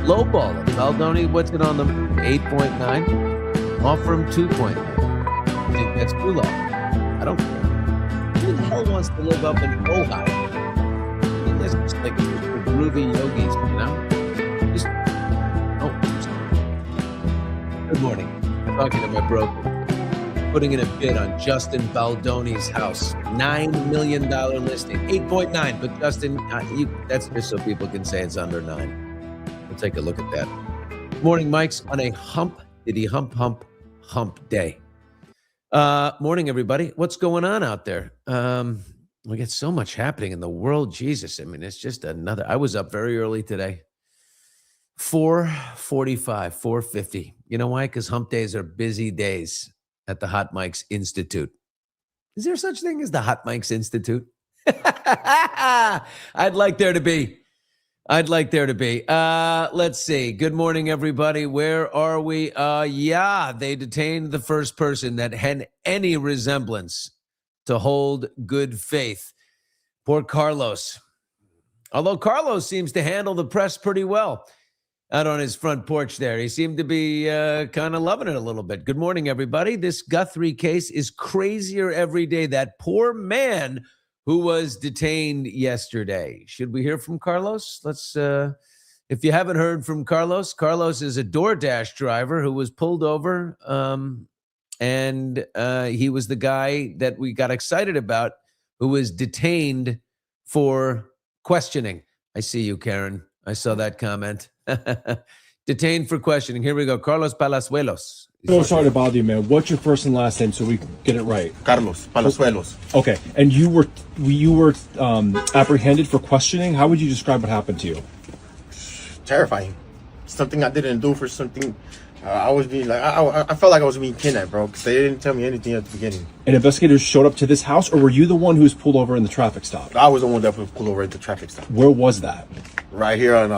low ball it. Baldoni, what's it on them? 8.9. Offer him 2.9. I think that's too low. I don't care. Who the hell wants to live up in Ojai? I mean, that's just like the groovy yogis, you know? Just, good morning. I'm talking to my broker. Putting in a bid on Justin Baldoni's house. $9 million listing. 8.9, but Justin, that's just so people can say it's under 9. We'll take a look at that. Morning, Mike's on a hump day. Morning, everybody. What's going on out there? We get so much happening in the world. Jesus, I mean, it's just another. I was up very early today. 4:45, 4:50. You know why? Because hump days are busy days at the Hot Mics Institute. Is there such thing as the Hot Mics Institute? I'd like there to be. Let's see. Good morning, everybody. Where are we? They detained the first person that had any resemblance to hold good faith. Poor Carlos. Although Carlos seems to handle the press pretty well out on his front porch there. He seemed to be kind of loving it a little bit. Good morning, everybody. This Guthrie case is crazier every day. That poor man who was detained yesterday. Should we hear from Carlos? Let's, if you haven't heard from Carlos, Carlos is a DoorDash driver who was pulled over, and he was the guy that we got excited about who was detained for questioning. I see you, Karen. I saw that comment. Detained for questioning. Here we go. Carlos Palazuelos. So sorry to bother you, man. What's your first and last name so we can get it right? Carlos Palazuelos. Okay. And you were apprehended for questioning. How would you describe what happened to you? Terrifying. Something I didn't do for something. I was being like, I felt like I was being kidnapped, bro, because they didn't tell me anything at the beginning. And investigators showed up to this house, or were you the one who was pulled over in the traffic stop? I was the one that was pulled over at the traffic stop. Where was that? Right here on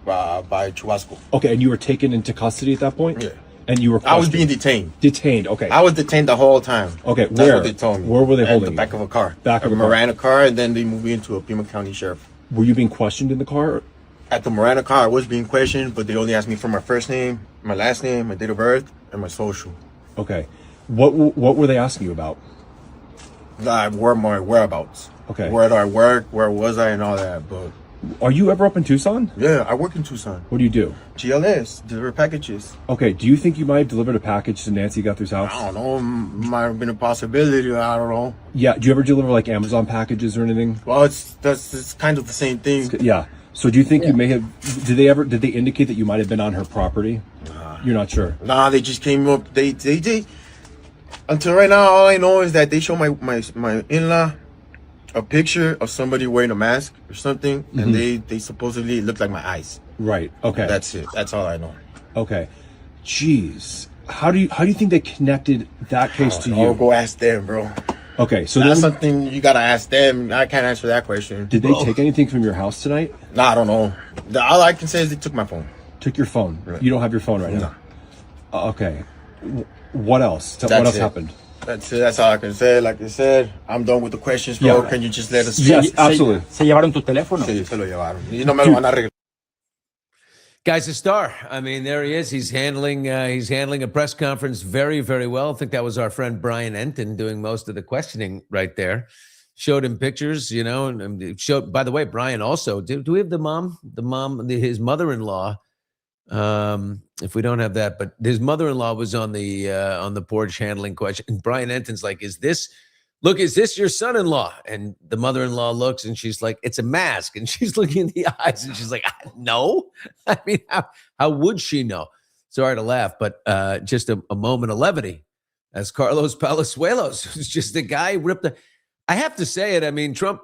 by Chubasco. Okay, and you were taken into custody at that point? Yeah. And you were I was being detained. Detained, okay. I was detained the whole time. Okay, That's where? what they told me. Where were they holding At the back you? of a car. Back of a Miranda car, and then they moved me into a Pima County Sheriff. Were you being questioned in the car? At the Miranda car, I was being questioned, but they only asked me for my first name, my last name, my date of birth, and my social. Okay. What were they asking you about? Where my whereabouts. Okay. Where do I work? Where was I? And all that. But Are you ever up in Tucson? yeah, I work in Tucson. What do you do? GLS, deliver packages. Okay, do you think you might have delivered a package to Nancy Guthrie's house? I don't know. Might have been a possibility. I don't know. Yeah, do you ever deliver like Amazon packages or anything? Well, it's kind of the same thing. Yeah. So do you think you may have, did they indicate that you might have been on her property? You're not sure? Nah, they just came up. They until right now, all I know is that they show my in-law a picture of somebody wearing a mask or something, and they supposedly look like my eyes. Right. Okay. That's it. That's all I know. Okay. Jeez. How do you think they connected that case to you? I'll go ask them, bro. Okay, so That's then, something you gotta ask them. I can't answer that question. did they take anything from your house tonight? Nah, I don't know. All I can say is they took my phone. Took your phone. Right. You don't have your phone right now. Okay. What else? What else happened? That's it. That's all I can say. Like I said, I'm done with the questions, bro. Yeah. Can you just let us? Yes, absolutely. ¿Se llevaron tu teléfono? Sí, se lo llevaron. Y no me lo van a arreglar. Guy's a star. I mean, there he is. He's handling a press conference very, very well. I think that was our friend Brian Enton doing most of the questioning right there. Showed him pictures, you know, and showed. By the way, Brian also. Do we have the mom? His mother-in-law. If we don't have that, but his mother-in-law was on the porch handling question. And Brian Enton's like, is this your son-in-law? And the mother-in-law looks and she's like, it's a mask. And she's looking in the eyes and she's like, no. I mean, how would she know? Sorry to laugh, but just a moment of levity as Carlos Palazuelos, who's just the guy ripped I have to say it. I mean, Trump,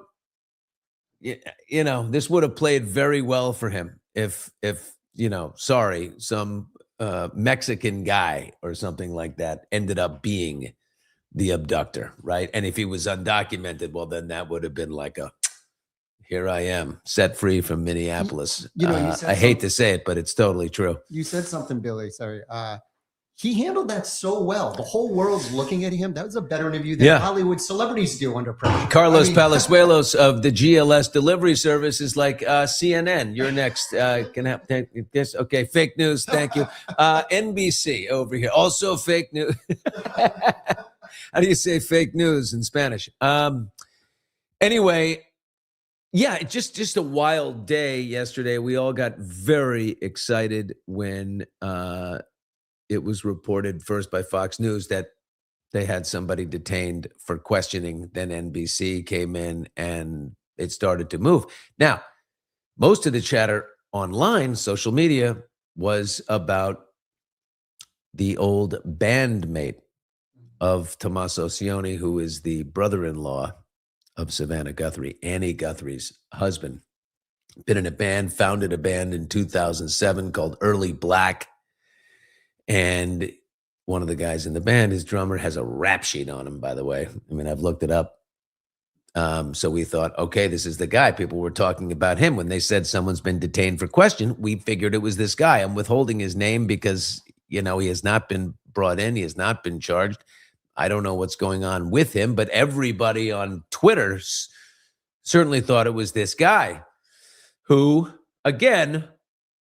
you know, this would have played very well for him if some Mexican guy or something like that ended up being the abductor, right? And if he was undocumented, well, then that would have been like here I am, set free from Minneapolis. You said I hate to say it, but it's totally true. You said something, Billy. Sorry. he handled that so well. The whole world's looking at him. That was a better interview than Hollywood celebrities do under pressure. Carlos Palazuelos of the GLS delivery service is like, CNN, you're next. Can I have this? Okay, fake news, thank you. NBC over here, also fake news. How do you say fake news in Spanish? Anyway, yeah, just a wild day yesterday. We all got very excited when it was reported first by Fox News that they had somebody detained for questioning. Then NBC came in and it started to move. Now, most of the chatter online, social media, was about the old bandmate of Tommaso Cioni, who is the brother-in-law of Savannah Guthrie, Annie Guthrie's husband. Been in a band, founded a band in 2007 called Early Black. And one of the guys in the band, his drummer, has a rap sheet on him, by the way. I mean, I've looked it up. So we thought, okay, this is the guy. People were talking about him. When they said someone's been detained for question, we figured it was this guy. I'm withholding his name because, he has not been brought in. He has not been charged. I don't know what's going on with him, but everybody on Twitter certainly thought it was this guy who, again,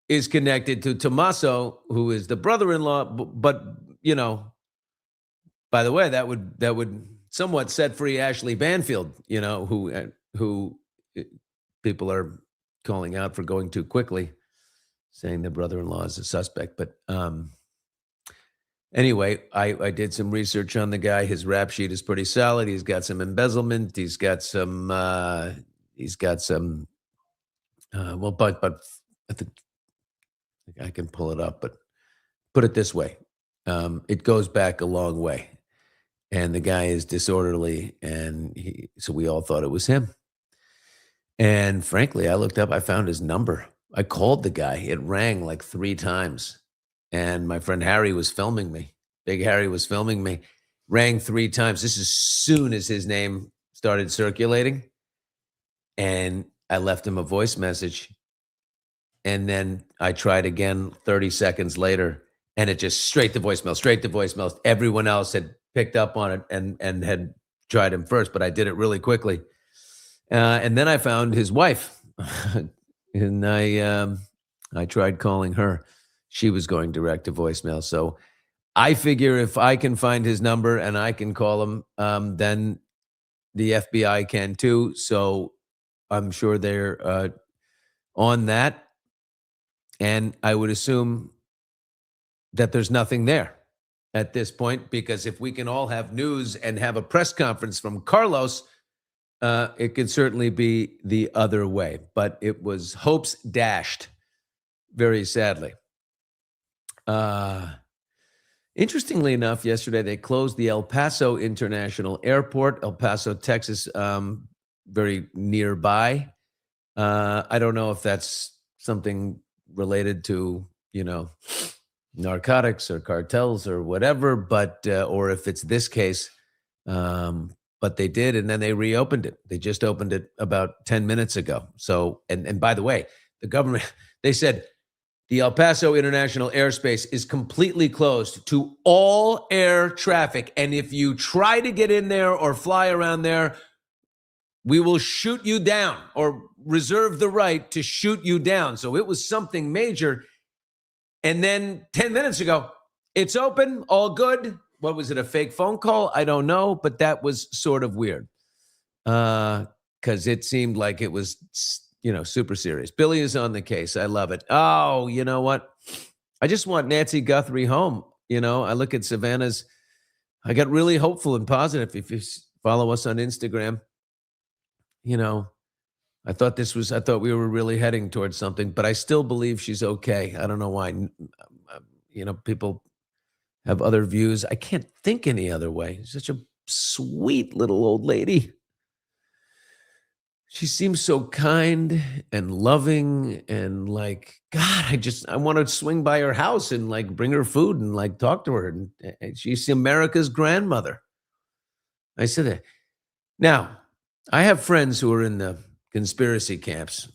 is connected to Tommaso, who is the brother-in-law. But by the way, that would somewhat set free Ashley Banfield, who people are calling out for going too quickly, saying the brother-in-law is a suspect. But anyway, I did some research on the guy. His rap sheet is pretty solid. He's got some embezzlement. He's got some. But I think I can pull it up. But put it this way, it goes back a long way. And the guy is disorderly, and so we all thought it was him. And frankly, I looked up, I found his number. I called the guy. It rang like 3 times. And my friend Harry was filming me. Big Harry was filming me. Rang 3 times. This is as soon as his name started circulating. And I left him a voice message. And then I tried again 30 seconds later, and it just straight to voicemail. Everyone else had picked up on it and had tried him first, but I did it really quickly. And then I found his wife, and I tried calling her. She was going direct to voicemail. So I figure if I can find his number and I can call him, then the FBI can too. So I'm sure they're on that. And I would assume that there's nothing there at this point, because if we can all have news and have a press conference from Carlos, it could certainly be the other way. But it was hopes dashed, very sadly. Interestingly enough, yesterday they closed the El Paso International Airport, El Paso, Texas, very nearby. I don't know if that's something related to, narcotics or cartels or whatever, but or if it's this case, but they did, and then they reopened it. They just opened it about 10 minutes ago. So, and by the way, the government, they said the El Paso International Airspace is completely closed to all air traffic, and if you try to get in there or fly around there, we will shoot you down or reserve the right to shoot you down. So it was something major. And then 10 minutes ago, it's open, all good. What was it, a fake phone call? I don't know, but that was sort of weird because it seemed like it was, super serious. Billy is on the case. I love it. Oh, you know what? I just want Nancy Guthrie home. I look at Savannah's. I got really hopeful and positive. If you follow us on Instagram, I thought we were really heading towards something, but I still believe she's okay. I don't know why. People have other views. I can't think any other way. She's such a sweet little old lady. She seems so kind and loving and I want to swing by her house and bring her food and talk to her. And she's America's grandmother. I said that. Now, I have friends who are in the conspiracy camps.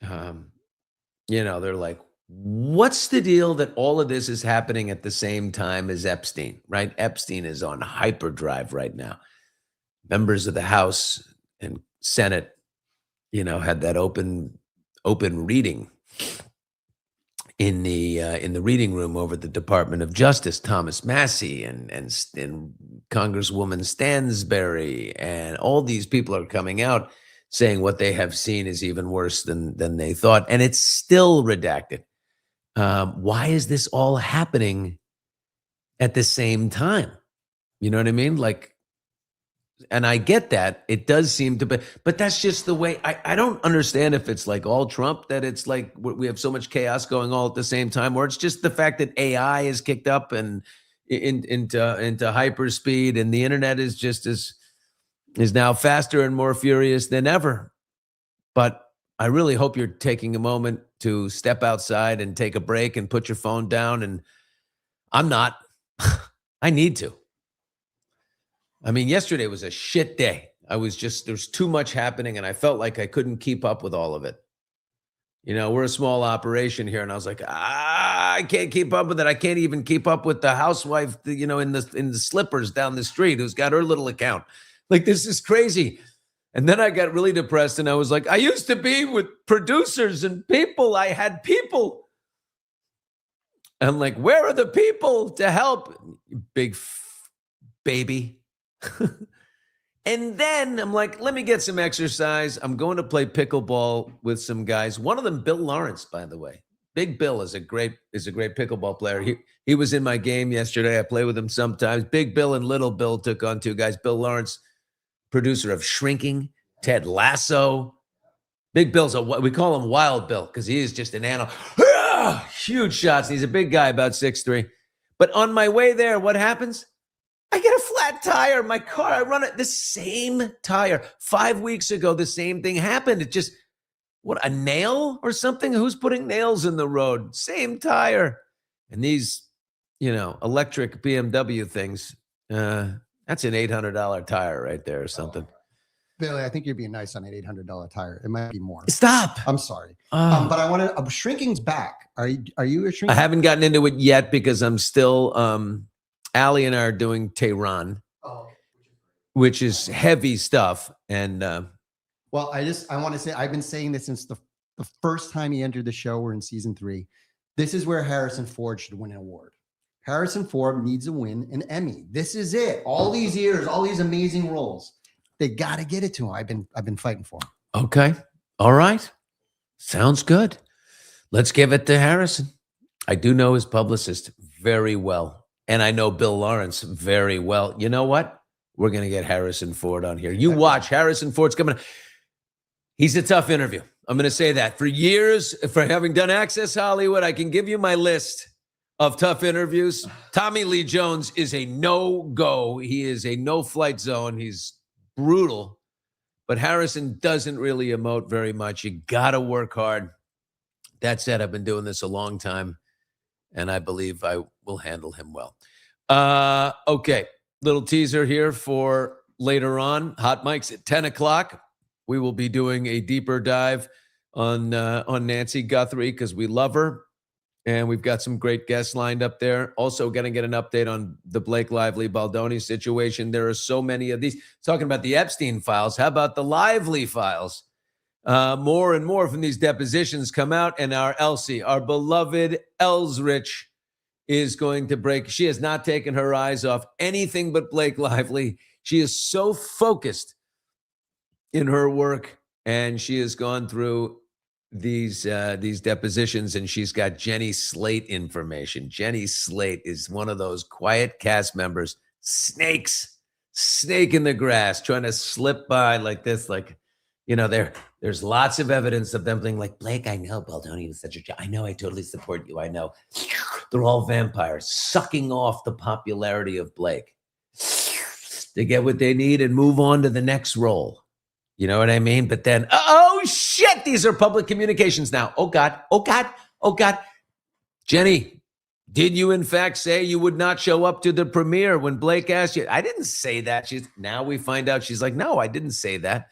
They're like, What's the deal that all of this is happening at the same time as Epstein, right? Epstein is on hyperdrive right now. Members of the House and Senate, had that open reading in the reading room over the Department of Justice, Thomas Massey and Congresswoman Stansberry, and all these people are coming out saying what they have seen is even worse than they thought, and it's still redacted. Why is this all happening at the same time? You know what I mean? And I get that. It does seem to be, but that's just the way. I don't understand if it's like all Trump, that it's like we have so much chaos going all at the same time, or it's just the fact that AI is kicked up and into hyperspeed, and the internet is just is now faster and more furious than ever. But I really hope you're taking a moment to step outside and take a break and put your phone down. And I'm not. I need to. I mean, yesterday was a shit day. There's too much happening, and I felt like I couldn't keep up with all of it. We're a small operation here, and I was like, I can't keep up with it. I can't even keep up with the housewife, in the slippers down the street who's got her little account. Like, this is crazy. And then I got really depressed, and I was like, I used to be with producers and people. I had people. I'm like, where are the people to help? Big baby. And then I'm like, let me get some exercise. I'm going to play pickleball with some guys. One of them, Bill Lawrence, by the way. Big Bill is a great pickleball player. He was in my game yesterday. I play with him sometimes. Big Bill and Little Bill took on two guys. Bill Lawrence, producer of Shrinking, Ted Lasso. Big Bill's we call him Wild Bill because he is just an animal. Huge shots. He's a big guy, about 6'3". But on my way there, what happens? I get a flat tire in my car. I run it the same tire. 5 weeks ago, the same thing happened. It just, a nail or something? Who's putting nails in the road? Same tire. And these, electric BMW things, that's an $800 tire right there or something. Billy, I think you're being nice on an $800 tire. It might be more. Stop. I'm sorry. But I want to, Shrinking's back. Are you a Shrinking? I haven't gotten into it yet because I'm still, Allie and I are doing Tehran, which is heavy stuff. And well, I want to say, I've been saying this since the first time he entered the show. We're in season 3. This is where Harrison Ford should win an award. Harrison Ford needs to win an Emmy. This is it. All these years, all these amazing roles, they got to get it to him. I've been fighting for him. Okay. All right. Sounds good. Let's give it to Harrison. I do know his publicist very well. And I know Bill Lawrence very well. You know what? We're going to get Harrison Ford on here. You watch. Harrison Ford's coming. He's a tough interview. I'm going to say that. For years, for having done Access Hollywood, I can give you my list of tough interviews. Tommy Lee Jones is a no-go. He is a no-flight zone. He's brutal. But Harrison doesn't really emote very much. You got to work hard. That said, I've been doing this a long time, and I believe I will handle him well. Okay, little teaser here for later on. Hot Mics at 10 o'clock. We will be doing a deeper dive on Nancy Guthrie because we love her, and we've got some great guests lined up there. Also going to get an update on the Blake Lively Baldoni situation. There are so many of these. Talking about the Epstein files, how about the Lively files? More and more from these depositions come out, and our Elsie, our beloved Elsrich, is going to break. She has not taken her eyes off anything but Blake Lively. She is so focused in her work, and she has gone through these depositions, and she's got Jenny Slate information. Jenny Slate is one of those quiet cast members, snake in the grass, trying to slip by like this, like, there's lots of evidence of them being like, Blake, I know Baldoni was such a job. I know, I totally support you. I know. They're all vampires sucking off the popularity of Blake. They get what they need and move on to the next role. You know what I mean? But then, oh shit, these are public communications now. Oh God, oh God, oh God. Jenny, did you in fact say you would not show up to the premiere when Blake asked you? I didn't say that. Now we find out she's like, no, I didn't say that.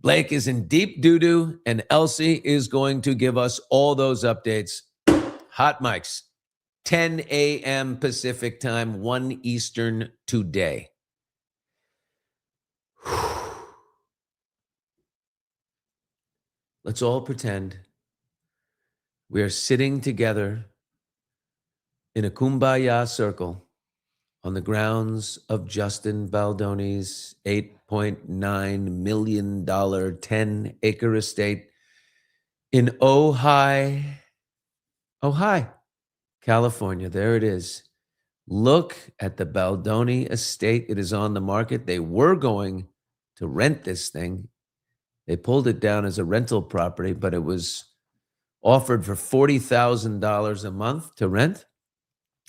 Blake is in deep doo-doo, and Elsie is going to give us all those updates hot mics. 10 a.m. Pacific time, 1 Eastern today. Let's all pretend we are sitting together in a kumbaya circle on the grounds of Justin Baldoni's $8.9 million 10-acre estate in Ojai, California. There it is. Look at the Baldoni estate. It is on the market. They were going to rent this thing. They pulled it down as a rental property, but it was offered for $40,000 a month to rent.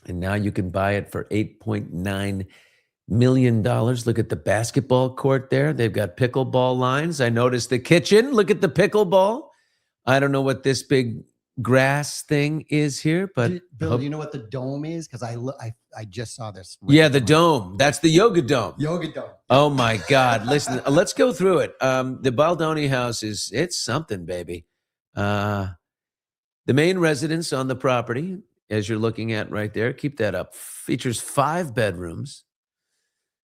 And now you can buy it for $8.9 million. Look at the basketball court there. They've got pickleball lines. I noticed the kitchen. Look at the pickleball. I don't know what this big grass thing is here, but Bill, do you know what the dome is? Because I just saw this. Yeah, the dome. That's the yoga dome. Yoga dome. Oh my God. Listen, let's go through it. The Baldoni house it's something, baby. The main residence on the property, as you're looking at right there, keep that up, features 5 bedrooms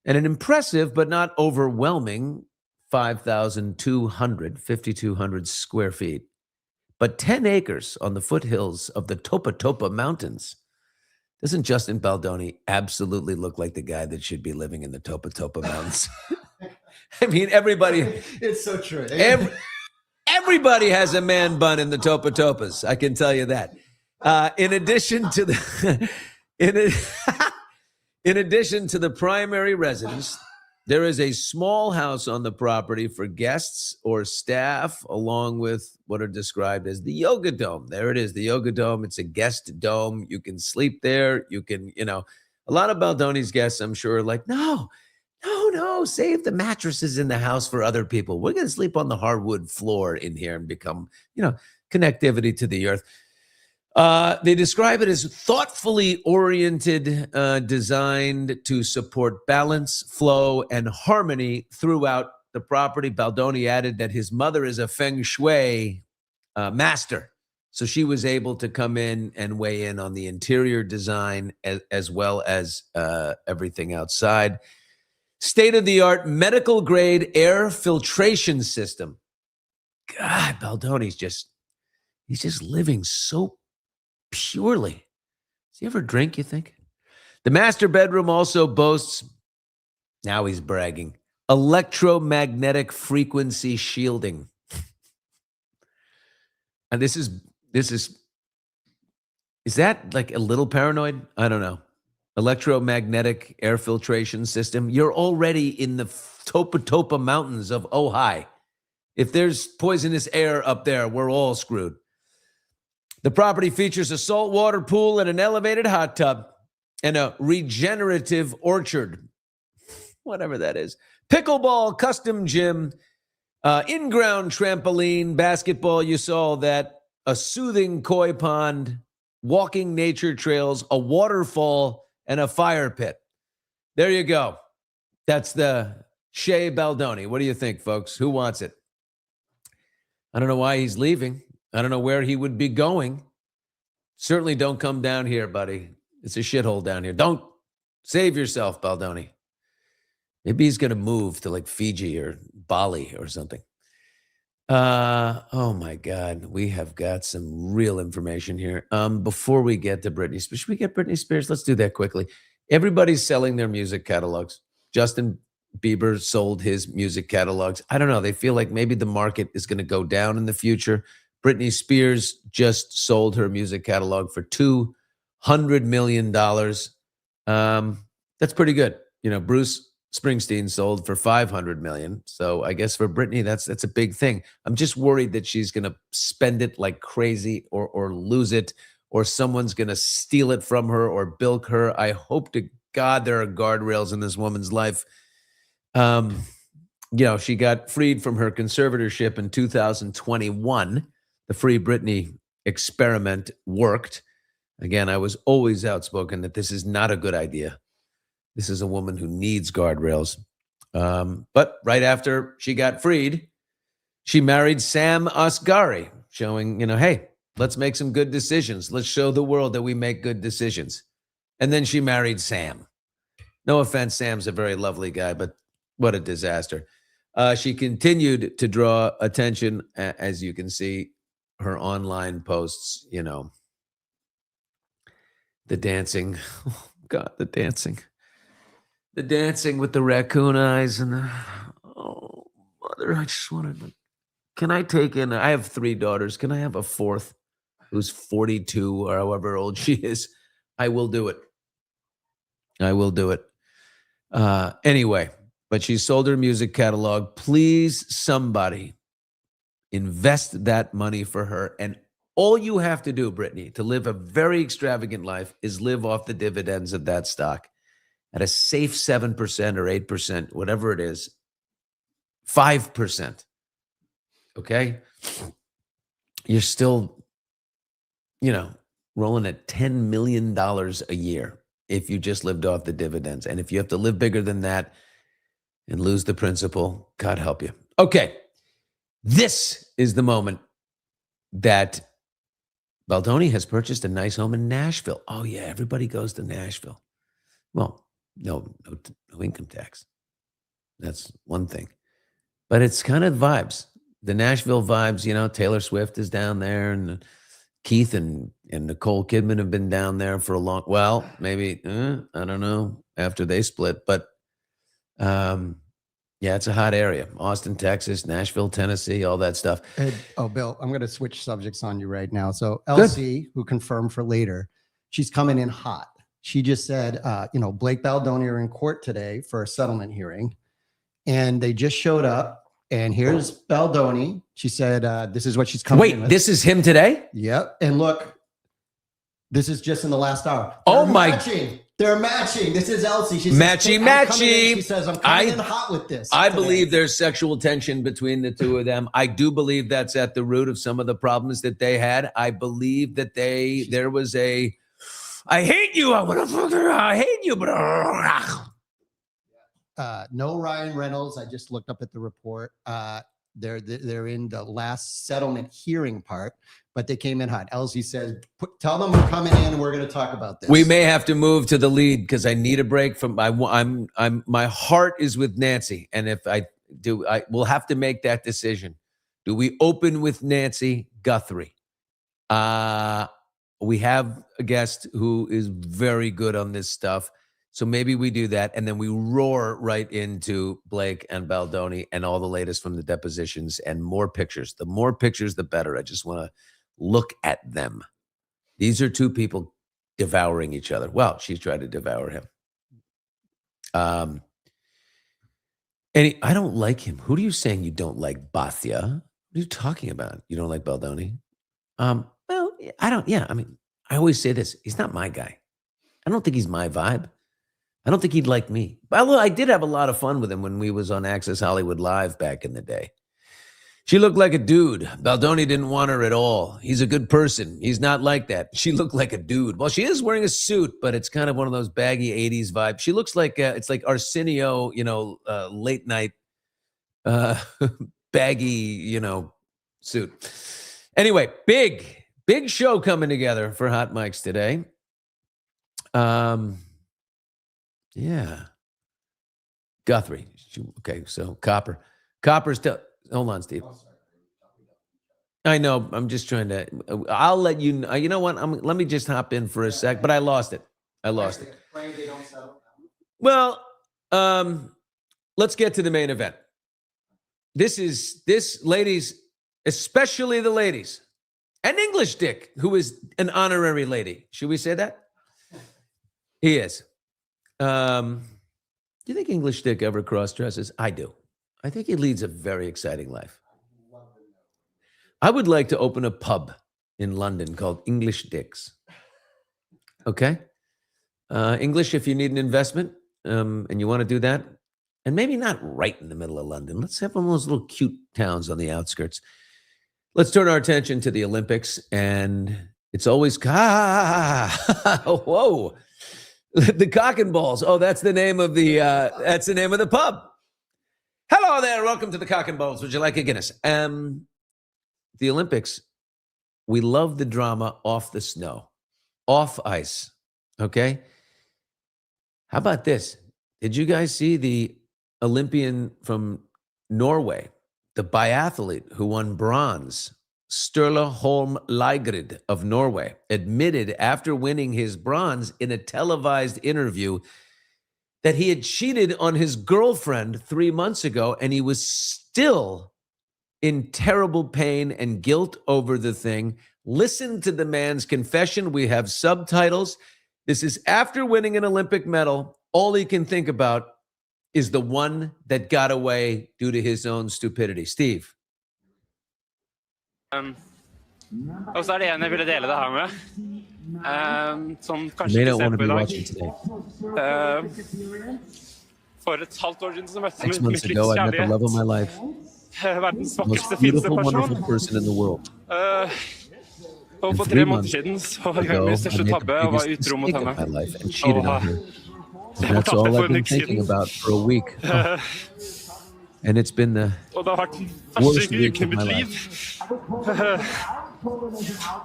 and an impressive but not overwhelming 5,200 square feet, but 10 acres on the foothills of the Topa Topa Mountains. Doesn't Justin Baldoni absolutely look like the guy that should be living in the Topa Topa Mountains? I mean, everybody. It's so true. Everybody has a man bun in the Topa Topas. I can tell you that. In addition to the, in addition to the primary residence, there is a small house on the property for guests or staff, along with what are described as the yoga dome. There it is, the yoga dome. It's a guest dome. You can sleep there. You can, a lot of Baldoni's guests, I'm sure, are like, no, save the mattresses in the house for other people. We're going to sleep on the hardwood floor in here and become, connectivity to the earth. They describe it as thoughtfully oriented, designed to support balance, flow, and harmony throughout the property. Baldoni added that his mother is a feng shui master, so she was able to come in and weigh in on the interior design as well as everything outside. State-of-the-art medical-grade air filtration system. God, Baldoni's he's just living so purely. Does he ever drink, you think? The master bedroom also boasts, now he's bragging, electromagnetic frequency shielding. And is that like a little paranoid? I don't know. Electromagnetic air filtration system. You're already in the Topa Topa Mountains of Ojai. If there's poisonous air up there, we're all screwed. The property features a saltwater pool and an elevated hot tub and a regenerative orchard, whatever that is. Pickleball, custom gym, in-ground trampoline, basketball, you saw that, a soothing koi pond, walking nature trails, a waterfall, and a fire pit. There you go. That's the Shea Baldoni. What do you think, folks? Who wants it? I don't know why he's leaving. I don't know where he would be going. Certainly don't come down here, buddy. It's a shithole down here. Don't save yourself, Baldoni. Maybe he's going to move to like Fiji or Bali or something. Oh my God. We have got some real information here. Before we get to Britney Spears, should we get Britney Spears? Let's do that quickly. Everybody's selling their music catalogs. Justin Bieber sold his music catalogs. I don't know. They feel like maybe the market is going to go down in the future. Britney Spears just sold her music catalog for $200 million. That's pretty good. Bruce Springsteen sold for $500 million. So I guess for Britney, that's a big thing. I'm just worried that she's going to spend it like crazy or lose it, or someone's going to steal it from her or bilk her. I hope to God there are guardrails in this woman's life. She got freed from her conservatorship in 2021. The Free Britney experiment worked. Again, I was always outspoken that this is not a good idea. This is a woman who needs guardrails. But right after she got freed, she married Sam Asghari, showing, hey, Let's make some good decisions. Let's show the world that we make good decisions. And then she married Sam. No offense, Sam's a very lovely guy, but what a disaster. She continued to draw attention, as you can see, her online posts, you know, the dancing. Oh, God, the dancing. The dancing with the raccoon eyes and the, oh, mother, I just wanted to, can I take in, I have 3 daughters. Can I have a 4th who's 42 or however old she is? I will do it. I will do it. Anyway, but she sold her music catalog. Please, somebody invest that money for her. And all you have to do, Brittany, to live a very extravagant life is live off the dividends of that stock at a safe 7% or 8%, whatever it is, 5%. Okay? You're still, you know, rolling at $10 million a year if you just lived off the dividends. And if you have to live bigger than that and lose the principal, God help you. Okay. This is the moment that Baldoni has purchased a nice home in Nashville. Oh, yeah, everybody goes to Nashville. Well, no income tax. That's one thing. But it's kind of vibes. The Nashville vibes, you know, Taylor Swift is down there, and Keith and Nicole Kidman have been down there for a long, well, maybe, I don't know, after they split. But, yeah, it's a hot area. Austin, Texas, Nashville, Tennessee, all that stuff. Bill, I'm going to switch subjects on you right now. So Elsie, who confirmed for later, she's coming in hot. She just said, Blake Baldoni are in court today for a settlement hearing, and they just showed up. And here's Baldoni. She said, this is what she's coming in with. This is him today? Yep. And look, this is just in the last hour. They're matching. This is Elsie. She says, matchy. She says, I'm coming in hot with this. I believe there's sexual tension between the two of them. I do believe that's at the root of some of the problems that they had. I believe that there was a, I hate you. I hate you. But no Ryan Reynolds. I just looked up at the report. They're in the last settlement hearing part, but they came in hot. Elsie says, "Tell them we're coming in and we're going to talk about this." We may have to move to the lead because I need a break from. My heart is with Nancy, and if I do, we'll have to make that decision. Do we open with Nancy Guthrie? We have a guest who is very good on this stuff. So maybe we do that, and then we roar right into Blake and Baldoni and all the latest from the depositions and more pictures. The more pictures, the better. I just want to look at them. These are two people devouring each other. Well, she's tried to devour him. And I don't like him. Who are you saying you don't like, Bathia? What are you talking about? You don't like Baldoni? Well, I don't. Yeah, I mean, I always say this. He's not my guy. I don't think he's my vibe. I don't think he'd like me. But I did have a lot of fun with him when we was on Access Hollywood Live back in the day. She looked like a dude. Baldoni didn't want her at all. He's a good person. He's not like that. She looked like a dude. Well, she is wearing a suit, but it's kind of one of those baggy 80s vibes. She looks like, it's like Arsenio, late night baggy, suit. Anyway, big show coming together for Hot Mics today. Yeah. Guthrie. Okay, so Copper's still. Hold on, Steve. I know. I'm just trying to. I'll let you know. You know what? Let me just hop in for a sec. But I lost it. Well, let's get to the main event. This ladies, especially the ladies, and English Dick, who is an honorary lady. Should we say that? He is. Do you think English Dick ever cross-dresses? I do. I think he leads a very exciting life. I would like to open a pub in London called English Dick's. Okay? English, if you need an investment and you want to do that, and maybe not right in the middle of London. Let's have one of those little cute towns on the outskirts. Let's turn our attention to the Olympics, and it's always, whoa. The Cock and Balls. Oh, that's the name of the pub. Hello there. Welcome to the Cock and Balls. Would you like a Guinness? The Olympics We love the drama off the snow, off ice. Okay. How about this? Did you guys see the Olympian from Norway, the biathlete who won bronze, Sturla Holm Ligrid of Norway, admitted after winning his bronze in a televised interview that he had cheated on his girlfriend 3 months ago, and he was still in terrible pain and guilt over the thing. Listen to the man's confession. We have subtitles. This is after winning an Olympic medal. All he can think about is the one that got away due to his own stupidity. Steve. Og så det en jeg ville dele det her med, som You kanskje may ikke not ser want to på be i dag. watching today. For et halvt år siden så møtte 6 jeg months mitt ago, livs I met the love of my kjærlighet. life. Verdens The most vakreste, fineste beautiful, wonderful person. person in the world. Og for And 3 3 måneder months siden så var jeg ago, min I største made tabbe the og var biggest utro mot mistake henne. of my life and cheated on her. And that's fortalte all for I've en been uke thinking siden. about for a week. And it's been the Og det har vært den worst verste week uken i of my mitt liv. life.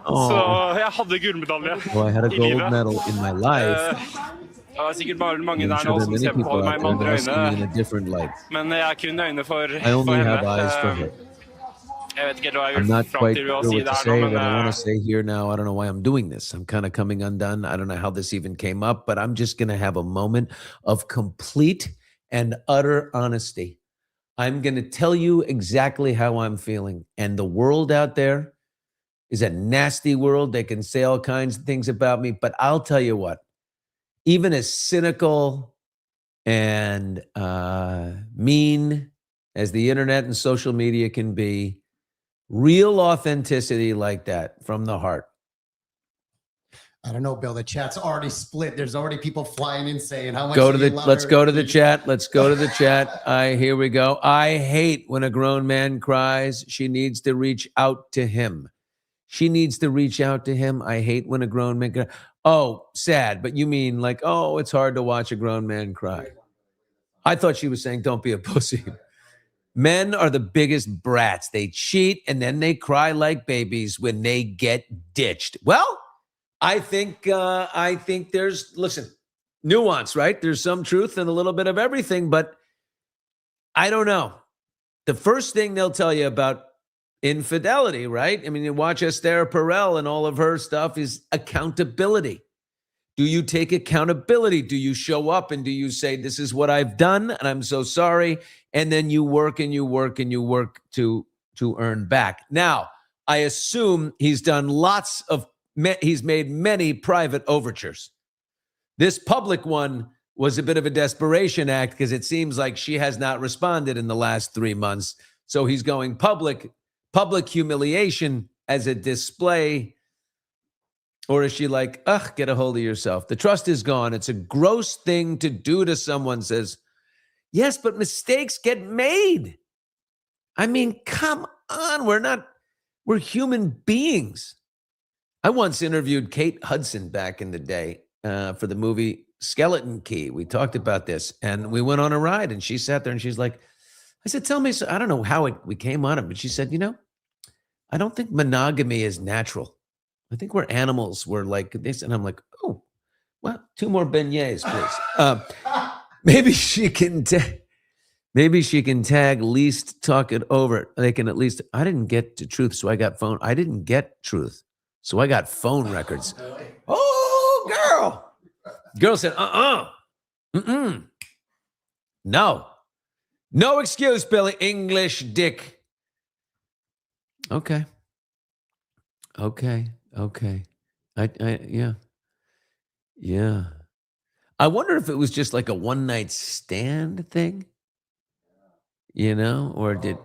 Så Oh, jeg hadde gullmedalje well, I had a i gold livet. medal in my life. Det var sikkert bare mange I'm der sure nå there are som many ser people på out meg there med that andre are seeing me in øyne, a different light. men jeg har kun øyne for I only henne. have eyes for her. Jeg vet ikke hva jeg I'm vil not fram quite til å sure si what to det her say, nå, but I want men to say here now, I don't know why I'm doing this. I'm kind of coming undone. I don't know how this even came up, but I'm just going to have a moment of complete and utter honesty. I'm going to tell you exactly how I'm feeling. And the world out there is a nasty world. They can say all kinds of things about me, but I'll tell you what, even as cynical and mean as the internet and social media can be, real authenticity like that from the heart. I don't know, Bill. The chat's already split. There's already people flying in saying how much. Let's go to the chat. Let's go to the chat. Here we go. I hate when a grown man cries. She needs to reach out to him. She needs to reach out to him. I hate when a grown man cries. Oh, sad. But you mean like, oh, it's hard to watch a grown man cry. I thought she was saying, don't be a pussy. Men are the biggest brats. They cheat and then they cry like babies when they get ditched. Well, I think there's, listen, nuance, right? There's some truth and a little bit of everything, but I don't know. The first thing they'll tell you about infidelity, right? I mean, you watch Esther Perel and all of her stuff is accountability. Do you take accountability? Do you show up and do you say, this is what I've done and I'm so sorry? And then you work and you work and you work to earn back. Now, I assume he's made many private overtures. This public one was a bit of a desperation act because it seems like she has not responded in the last 3 months. So he's going public humiliation as a display. Or is she like, ugh, get a hold of yourself. The trust is gone. It's a gross thing to do to someone, says, yes, but mistakes get made. I mean, come on. We're human beings. I once interviewed Kate Hudson back in the day for the movie Skeleton Key. We talked about this and we went on a ride and she sat there and she's like, I said, tell me, so I don't know how we came on it, but she said, I don't think monogamy is natural. I think we're animals. We're like this. And I'm like, oh, well, 2 more beignets, please. Maybe she can tag least talk it over. They can at least, I didn't get to truth. So I got phone. I didn't get truth. So I got phone records. Oh, girl. Girl said, No excuse, Billy. English dick. Okay. Yeah. I wonder if it was just like a one night stand thing, or did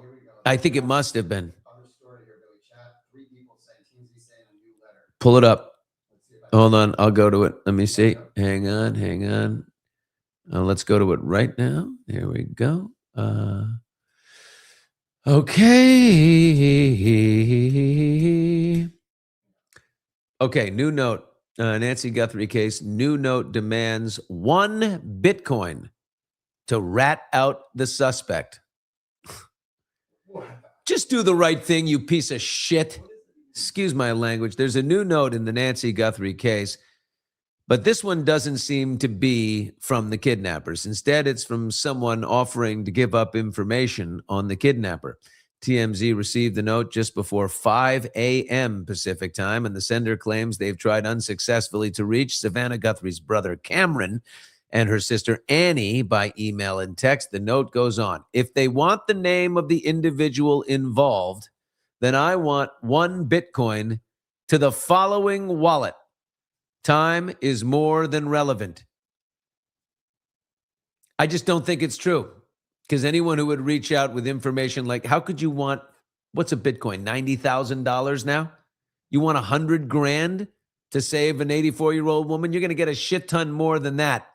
I think it must have been. Pull it up. Hold on. I'll go to it. Let me see. Hang on. Let's go to it right now. Here we go. Okay. Okay, new note. Nancy Guthrie case. New note demands 1 Bitcoin to rat out the suspect. Just do the right thing, you piece of shit. excuse my language, there's a new note in the Nancy Guthrie case, but this one doesn't seem to be from the kidnappers. Instead, it's from someone offering to give up information on the kidnapper. TMZ received the note just before 5 a.m. Pacific time, and the sender claims they've tried unsuccessfully to reach Savannah Guthrie's brother, Cameron, and her sister, Annie, by email and text. The note goes on. If they want the name of the individual involved, then I want 1 Bitcoin to the following wallet. Time is more than relevant. I just don't think it's true, because anyone who would reach out with information like, how could you want, what's a Bitcoin, $90,000 now? You want $100,000 to save an 84-year-old woman? You're going to get a shit ton more than that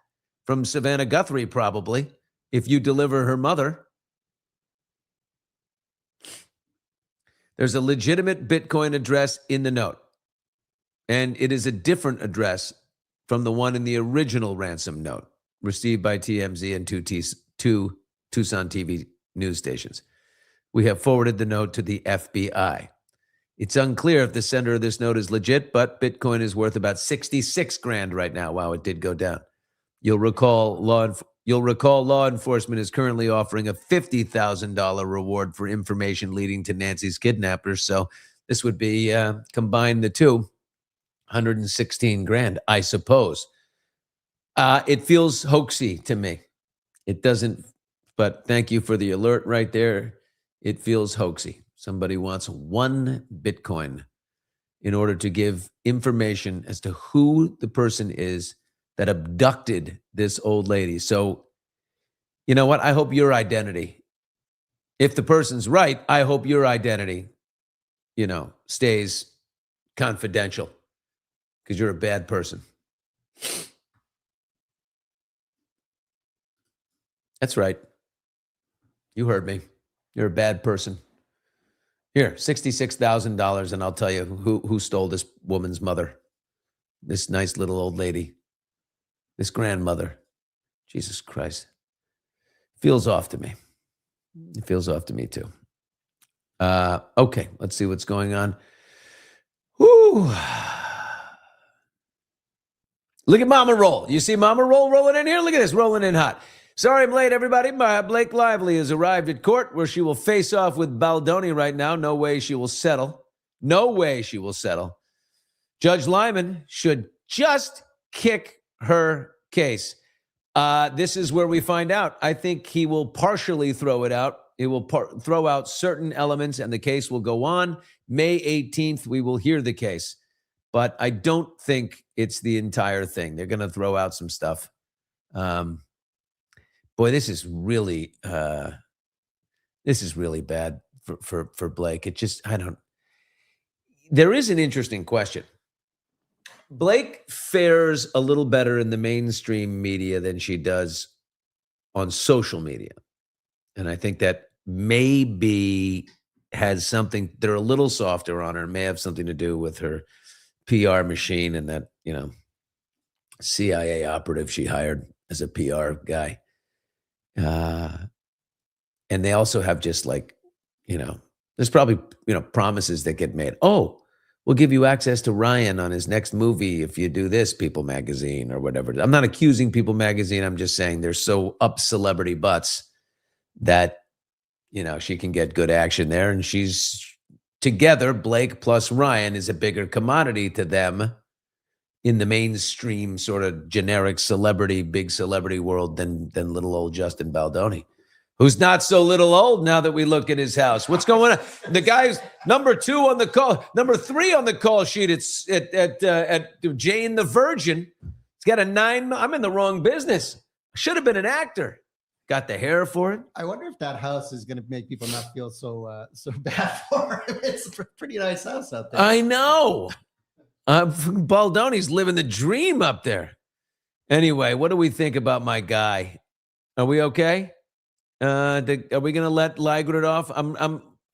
from Savannah Guthrie, probably, if you deliver her mother. There's a legitimate Bitcoin address in the note, and it is a different address from the one in the original ransom note received by TMZ and two Tucson TV news stations. We have forwarded the note to the FBI. It's unclear if the sender of this note is legit, but Bitcoin is worth about $66,000 right now. Wow, it did go down. You'll recall law enforcement is currently offering a $50,000 reward for information leading to Nancy's kidnappers. So this would be combine the two, $116,000, I suppose. It feels hoaxy to me. It doesn't, but thank you for the alert right there. It feels hoaxy. Somebody wants 1 Bitcoin in order to give information as to who the person is that abducted this old lady. So, you know what? I hope your identity, if the person's right, I hope your identity, stays confidential, because you're a bad person. That's right. You heard me. You're a bad person. Here, $66,000, and I'll tell you who stole this woman's mother. This nice little old lady. This grandmother. Jesus Christ. Feels off to me. It feels off to me too. Okay, let's see what's going on. Whoo. Look at Mama Roll. You see Mama Roll rolling in here? Look at this, rolling in hot. Sorry I'm late, everybody. Blake Lively has arrived at court where she will face off with Baldoni right now. No way she will settle. No way she will settle. Judge Lyman should just kick her case. This is where we find out. I think he will partially throw it out. He will throw out certain elements, and the case will go on. May 18th, we will hear the case. But I don't think it's the entire thing. They're going to throw out some stuff. Boy, this is really bad for Blake. It just, there is an interesting question. Blake fares a little better in the mainstream media than she does on social media. And I think that maybe has something, they're a little softer on her, may have something to do with her PR machine and that, CIA operative she hired as a PR guy. And they also have just there's probably, promises that get made. Oh, we'll give you access to Ryan on his next movie if you do this, People Magazine or whatever. I'm not accusing People Magazine. I'm just saying they're so up celebrity butts that, she can get good action there. And she's together, Blake plus Ryan is a bigger commodity to them in the mainstream sort of generic celebrity, big celebrity world than little old Justin Baldoni, who's not so little old now that we look at his house. What's going on? The guy's number 3 on the call sheet. It's at Jane the Virgin. He's got a 9. I'm in the wrong business. Should have been an actor. Got the hair for it. I wonder if that house is going to make people not feel so bad for him. It's a pretty nice house out there. I know. Baldoni's living the dream up there. Anyway, what do we think about my guy? Are we okay? Are we going to let Ligrid off?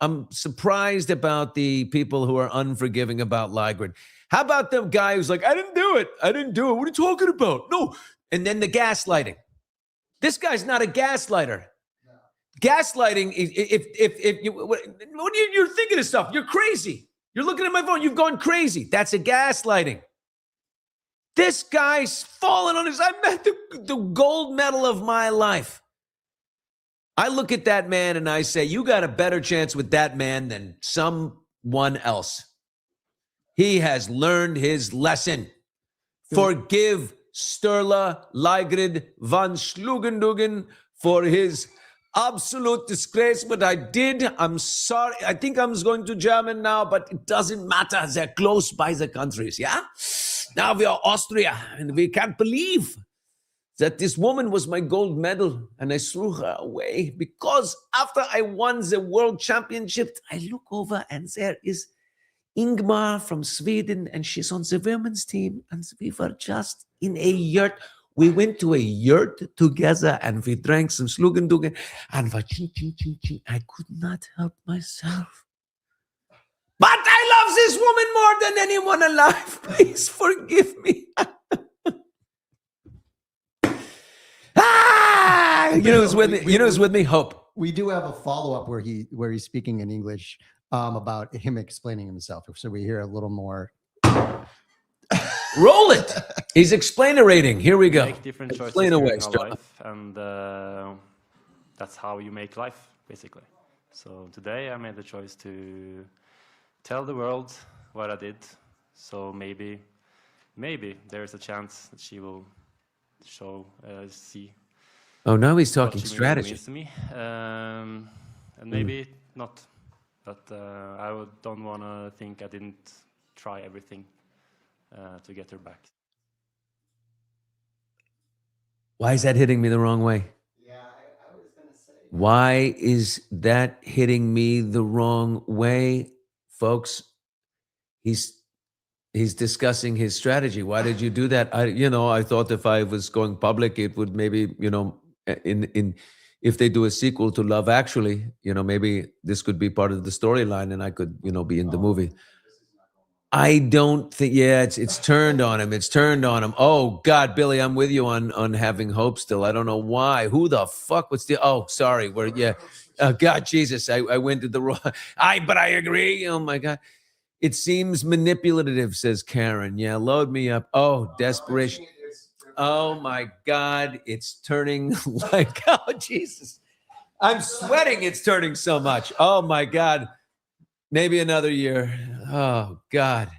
I'm surprised about the people who are unforgiving about Ligrid. How about the guy who's like, I didn't do it. What are you talking about? No. And then the gaslighting. This guy's not a gaslighter. No. Gaslighting, if you're thinking of stuff, you're crazy. You're looking at my phone. You've gone crazy. That's a gaslighting. This guy's fallen on his... I met the gold medal of my life. I look at that man and I say, you got a better chance with that man than someone else. He has learned his lesson. Forgive Sturla Lygrid van Slugendugen for his absolute disgrace. What I did, I'm sorry. I think I'm going to German now, but it doesn't matter. They're close by the countries, yeah? Now we are Austria, and we can't believe that this woman was my gold medal, and I threw her away because after I won the world championship, I look over and there is Ingmar from Sweden, and she's on the women's team, and we were just in a yurt. We went to a yurt together, and we drank some Slugendugen, and I could not help myself. But I love this woman more than anyone alive. Please forgive me. You know who's with me? You know who's with me? Hope. We do have a follow-up where he's speaking in English about him explaining himself. So we hear a little more. Roll it. He's explainerating. Here we go. Make different choices Explain away, in our life, and that's how you make life, basically. So today I made the choice to tell the world what I did. So maybe there's a chance that she will see. Oh, now he's what talking she strategy. means to me, and maybe not. But don't want to think I didn't try everything to get her back. Why is that hitting me the wrong way? Yeah, I was going to say. Why is that hitting me the wrong way, folks? He's discussing his strategy. Why did you do that? I thought if I was going public, it would maybe, if they do a sequel to Love Actually, maybe this could be part of the storyline and I could, be in the movie. I don't think, it's turned on him. It's turned on him. Oh God, Billy, I'm with you on having hope still. I don't know why. Who the fuck was sorry. God, Jesus, I went to the wrong, but I agree. Oh my God. It seems manipulative, says Karen. Yeah, load me up. Oh, desperation. Oh my God, it's turning like, oh Jesus. I'm sweating, it's turning so much. Oh my God. Maybe another year. Oh God.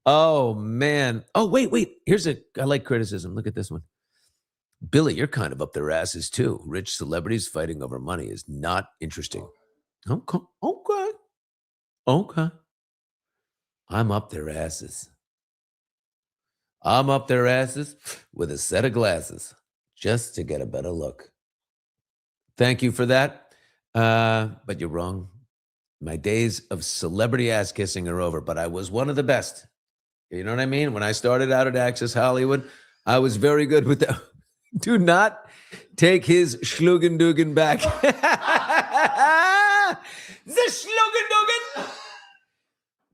Oh man. Oh, wait. I like criticism. Look at this one. Billy, you're kind of up their asses too. Rich celebrities fighting over money is not interesting. Okay. I'm up their asses. I'm up their asses with a set of glasses just to get a better look. Thank you for that. But you're wrong. My days of celebrity ass kissing are over, but I was one of the best. You know what I mean? When I started out at Access Hollywood, I was very good with that. Do not take his Schlugendugen back. The Schlugendugen.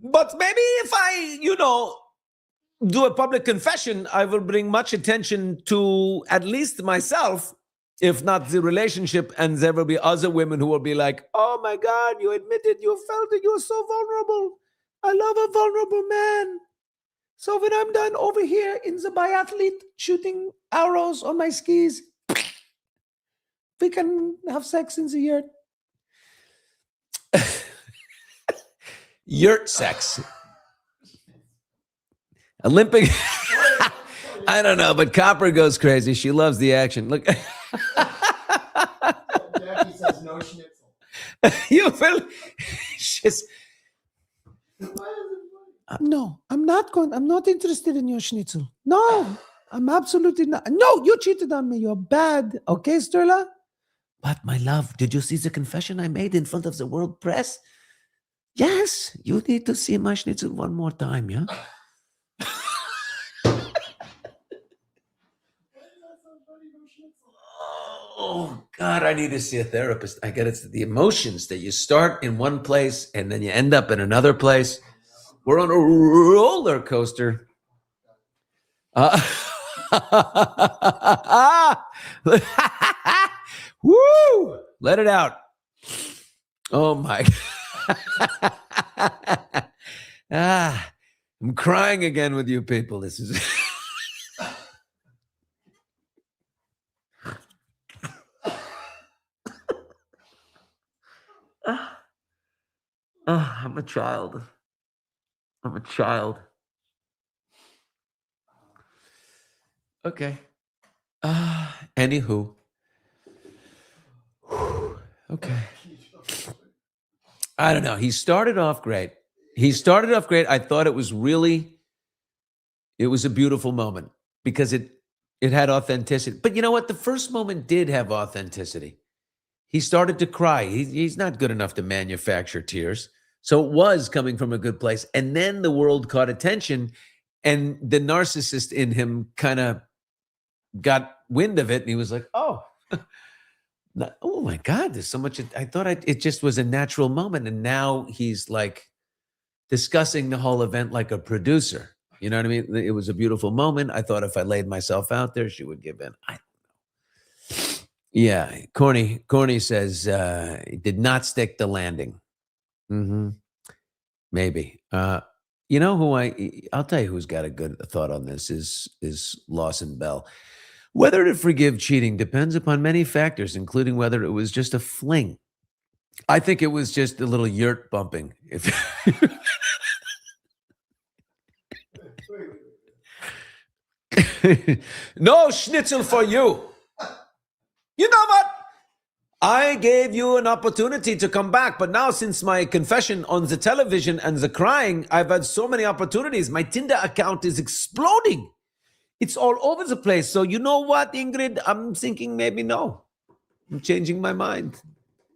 But maybe if I, do a public confession, I will bring much attention to at least myself, if not the relationship, and there will be other women who will be like, oh my God, you admitted you felt it, you're so vulnerable. I love a vulnerable man. So when I'm done over here in the biathlete shooting arrows on my skis, we can have sex in the yurt. Yurt sex. Olympic. I don't know, but Copper goes crazy. She loves the action. Look. Jackie says no schnitzel. You feel she's. No, I'm not interested in your schnitzel. No, I'm absolutely not. No, you cheated on me. You're bad. Okay, Sturla? But my love, did you see the confession I made in front of the world press? Yes, you need to see my schnitzel one more time, yeah? Oh, God, I need to see a therapist. I get it's the emotions that you start in one place and then you end up in another place. We're on a roller coaster. Woo! Let it out. Oh, my God. I'm crying again with you people. This is. I'm a child. I'm a child. Okay. Anywho. Okay. I don't know. He started off great. I thought it was a beautiful moment because it had authenticity. But you know what? The first moment did have authenticity. He started to cry. He's not good enough to manufacture tears. So it was coming from a good place. And then the world caught attention and the narcissist in him kind of got wind of it. And he was like, oh my God, there's so much. I thought it just was a natural moment. And now he's like discussing the whole event like a producer. You know what I mean? It was a beautiful moment. I thought if I laid myself out there, she would give in. I don't know. Yeah. Corny says, did not stick the landing. Mm-hmm. Maybe. You know who I'll tell you who's got a good thought on this is Lawson Bell. Whether to forgive cheating depends upon many factors, including whether it was just a fling. I think it was just a little yurt bumping. No schnitzel for you. You know what? I gave you an opportunity to come back, but now since my confession on the television and the crying, I've had so many opportunities. My Tinder account is exploding. It's all over the place. So you know what, Ingrid? I'm thinking maybe no. I'm changing my mind.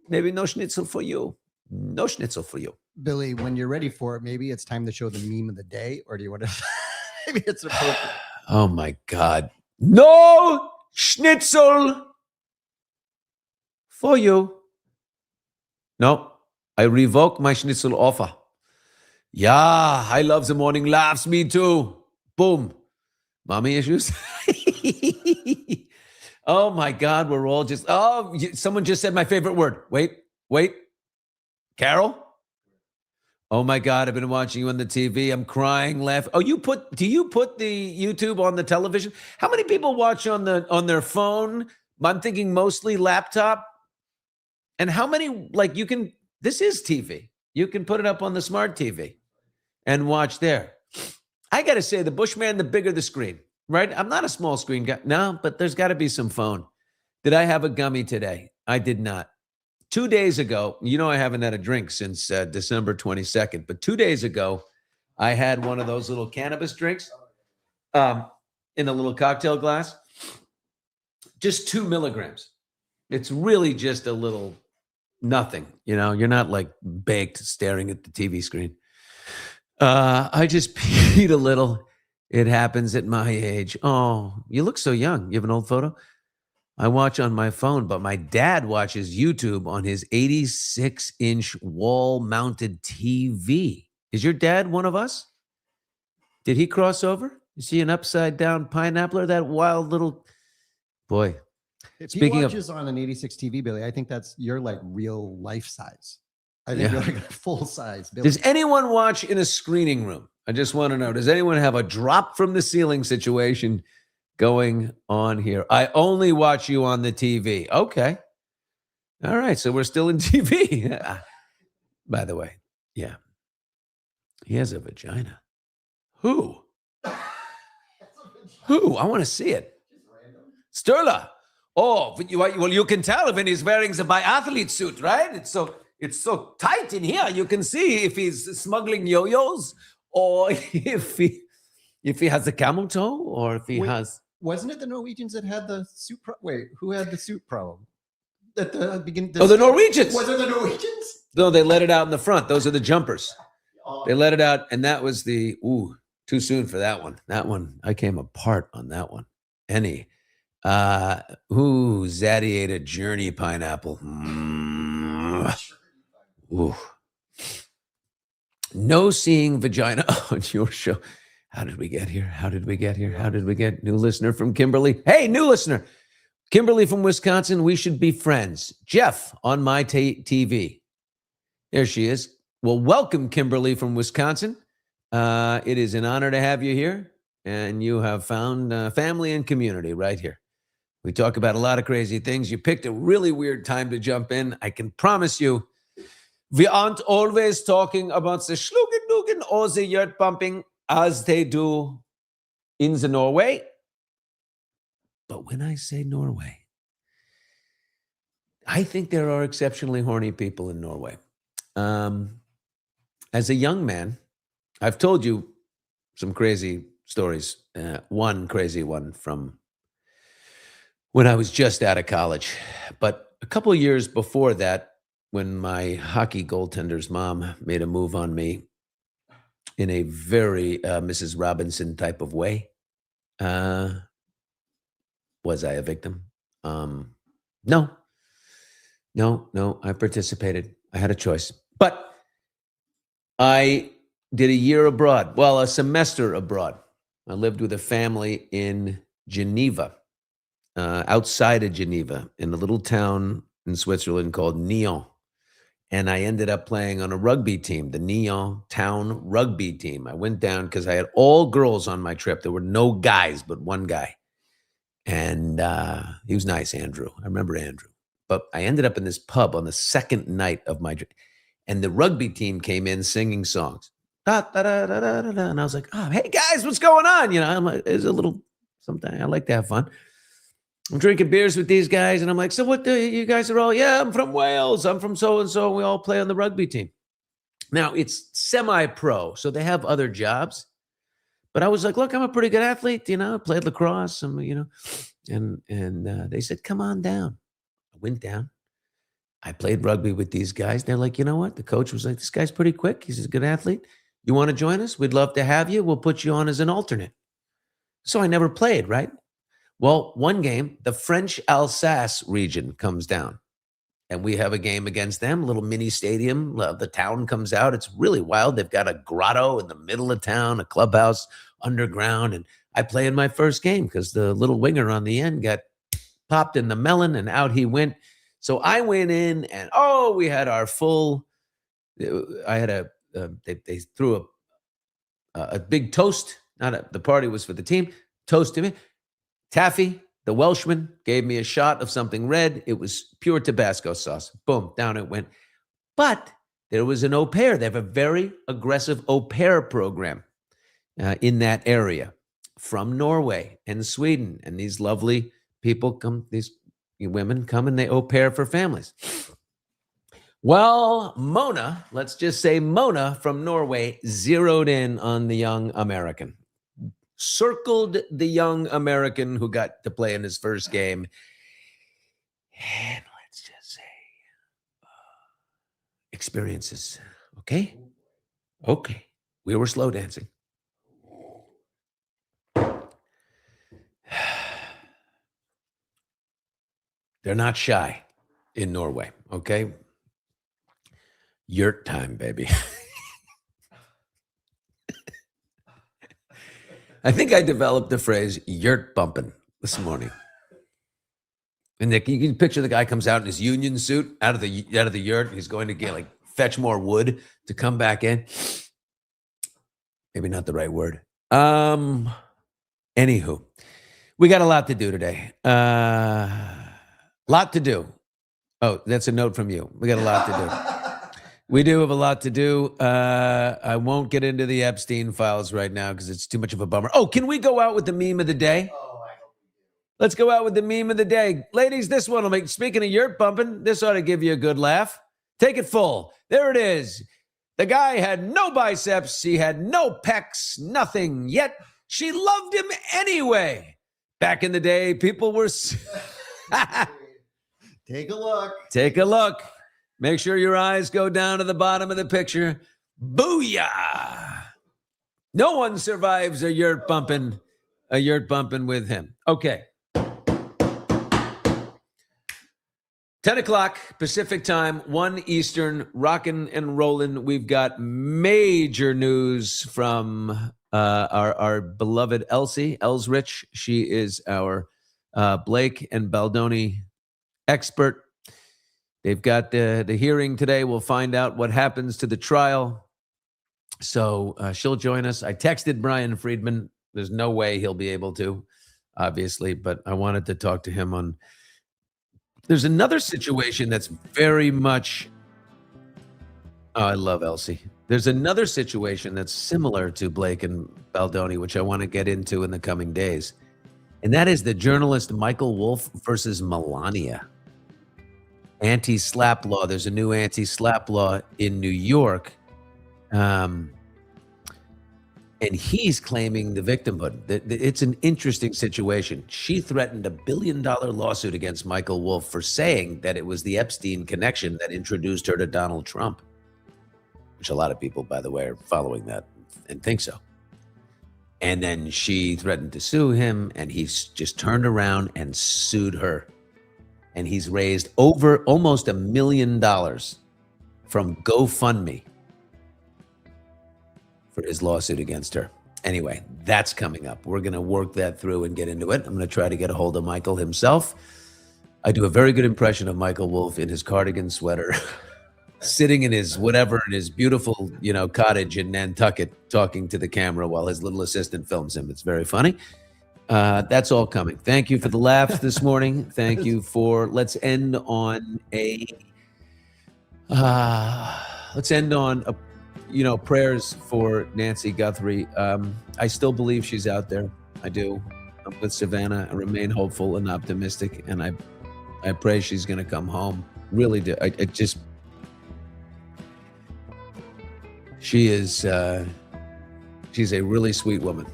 Maybe no schnitzel for you. No schnitzel for you. Billy, when you're ready for it, maybe it's time to show the meme of the day, or do you want to? Maybe it's appropriate. Oh my God. No schnitzel for you. No, I revoke my schnitzel offer. Yeah, I love the morning laughs. Me too. Boom. Mommy issues. Oh my God, we're all just, someone just said my favorite word. Wait. Carol? Oh my God, I've been watching you on the TV. I'm crying, laughing. Oh, do you put the YouTube on the television? How many people watch on their phone? I'm thinking mostly laptop. And how many, this is TV. You can put it up on the smart TV and watch there. I got to say, the Bushman, the bigger the screen, right? I'm not a small screen guy. No, but there's got to be some phone. Did I have a gummy today? I did not. 2 days ago, I haven't had a drink since December 22nd, but 2 days ago, I had one of those little cannabis drinks in a little cocktail glass. Just 2 milligrams. It's really just a little nothing. You're not like baked staring at the TV screen. I just peed a little. It happens at my age. Oh, you look so young. You have an old photo? I watch on my phone, but my dad watches YouTube on his 86-inch wall-mounted TV. Is your dad one of us? Did he cross over? Is he an upside-down pineapple or that wild little boy? If he watches on an 86 TV, Billy, I think you're like real life size. I think you're like a full size. Billy. Does anyone watch in a screening room? I just want to know, does anyone have a drop from the ceiling situation going on here? I only watch you on the TV. Okay. All right. So we're still in TV. By the way, yeah. He has a vagina. Who? Who? I want to see it. Sterla. Oh, well, you can tell when he's wearing the biathlete suit, right? It's so tight in here. You can see if he's smuggling yo-yos or if he has a camel toe or if he has. Wasn't it the Norwegians that had the suit? Wait, who had the suit problem? At the beginning. The Norwegians. Was it the Norwegians? No, they let it out in the front. Those are the jumpers. They let it out, and that was too soon for that one. That one, I came apart on that one. Zaddy ate a Journey pineapple. Ooh. No seeing vagina on your show. How did we get here? New listener from Kimberly. Hey, new listener. Kimberly from Wisconsin. We should be friends. Jeff on my TV. There she is. Well, welcome, Kimberly from Wisconsin. It is an honor to have you here, and you have found family and community right here. We talk about a lot of crazy things. You picked a really weird time to jump in. I can promise you, we aren't always talking about the schlugendugen or the yurt bumping as they do in the Norway. But when I say Norway, I think there are exceptionally horny people in Norway. As a young man, I've told you some crazy stories. One crazy one from when I was just out of college. But a couple of years before that, when my hockey goaltender's mom made a move on me in a very Mrs. Robinson type of way, was I a victim? No, I participated. I had a choice. But I did a year abroad. Well, a semester abroad. I lived with a family in Geneva, outside of Geneva, in a little town in Switzerland called Nyon. And I ended up playing on a rugby team, the Nyon town rugby team. I went down because I had all girls on my trip. There were no guys but one guy. And he was nice, Andrew. I remember Andrew. But I ended up in this pub on the second night of my trip. And the rugby team came in singing songs. Da, da, da, da, da, da, da. And I was like, oh, hey, guys, what's going on? You know, I'm like, it's a little something. I like to have fun. I'm drinking beers with these guys. And I'm like, so what do you guys are all? Yeah, I'm from Wales. I'm from so-and-so. We all play on the rugby team. Now, it's semi-pro, so they have other jobs. But I was like, look, I'm a pretty good athlete. You know, I played lacrosse. And they said, come on down. I went down. I played rugby with these guys. They're like, you know what? The coach was like, this guy's pretty quick. He's a good athlete. You want to join us? We'd love to have you. We'll put you on as an alternate. So I never played, right? Well, one game, the French Alsace region comes down. And we have a game against them, a little mini stadium. The town comes out. It's really wild. They've got a grotto in the middle of town, a clubhouse underground. And I play in my first game because the little winger on the end got popped in the melon and out he went. So I went in and, we had our full, they threw a big toast. The party was for the team. Toast to me. Taffy, the Welshman, gave me a shot of something red. It was pure Tabasco sauce. Boom, down it went. But there was an au pair. They have a very aggressive au pair program in that area from Norway and Sweden. And these lovely people come, these women come and they au pair for families. Well, Mona, let's just say Mona from Norway zeroed in on the young American. Circled the young American who got to play in his first game. And let's just say experiences. Okay? Okay. We were slow dancing. They're not shy in Norway, okay? Yurt time, baby. I think I developed the phrase yurt bumping this morning. And you can picture the guy comes out in his union suit out of the yurt. He's going to get fetch more wood to come back in. Maybe not the right word. Anywho, we got a lot to do today. Lot to do. Oh, that's a note from you. We got a lot to do. We do have a lot to do. I won't get into the Epstein files right now because it's too much of a bummer. Oh, can we go out with the meme of the day? Let's go out with the meme of the day. Ladies, this one will make, speaking of yurt bumping, this ought to give you a good laugh. Take it full. There it is. The guy had no biceps. He had no pecs, nothing. Yet she loved him anyway. Back in the day, people were... Take a look. Take a look. Make sure your eyes go down to the bottom of the picture. Booyah! No one survives a yurt bumping with him. Okay. 10 o'clock Pacific time, 1 Eastern, rockin' and rollin'. We've got major news from our beloved Elsie Elsrich. She is our Blake and Baldoni expert. They've got the hearing today. We'll find out what happens to the trial. So she'll join us. I texted Brian Friedman. There's no way he'll be able to, obviously, but I wanted to talk to him on. There's another situation that's very much. Oh, I love Elsie. There's another situation that's similar to Blake and Baldoni, which I want to get into in the coming days. And that is the journalist Michael Wolff versus Melania. Anti-SLAPP law. There's a new anti-SLAPP law in New York. And he's claiming the victimhood. It's an interesting situation. She threatened $1 billion lawsuit against Michael Wolff for saying that it was the Epstein connection that introduced her to Donald Trump, which a lot of people, by the way, are following that and think so. And then she threatened to sue him, and he's just turned around and sued her. And he's raised over almost $1 million from GoFundMe for his lawsuit against her. Anyway, that's coming up. We're going to work that through and get into it. I'm going to try to get a hold of Michael himself. I do a very good impression of Michael Wolff in his cardigan sweater, sitting in his whatever, in his beautiful, cottage in Nantucket, talking to the camera while his little assistant films him. It's very funny. That's all coming. Thank you for the laughs this morning. Thank you for, let's end on a prayers for Nancy Guthrie. I still believe she's out there. I do. I'm with Savannah. I remain hopeful and optimistic, and I pray she's going to come home. Really do. She's a really sweet woman.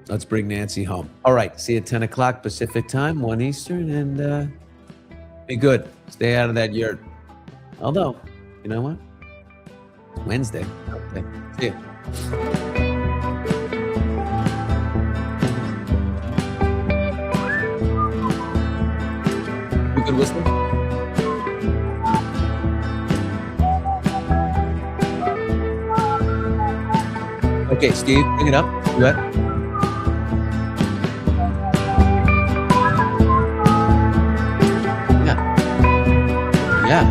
Let's bring Nancy home. All right. See you at 10 o'clock Pacific time, 1 Eastern, and be good. Stay out of that yurt. Although, you know what? It's Wednesday. Okay. See ya. You good whistling? Okay, Steve, bring it up. You got it? Yeah.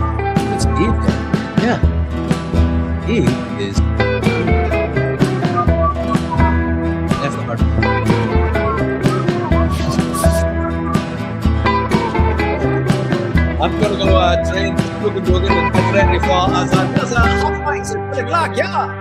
It's Steve there. Yeah. He is. That's the hard part. I'm gonna go train cooking and get ready for Azan. 5 o'clock, yeah.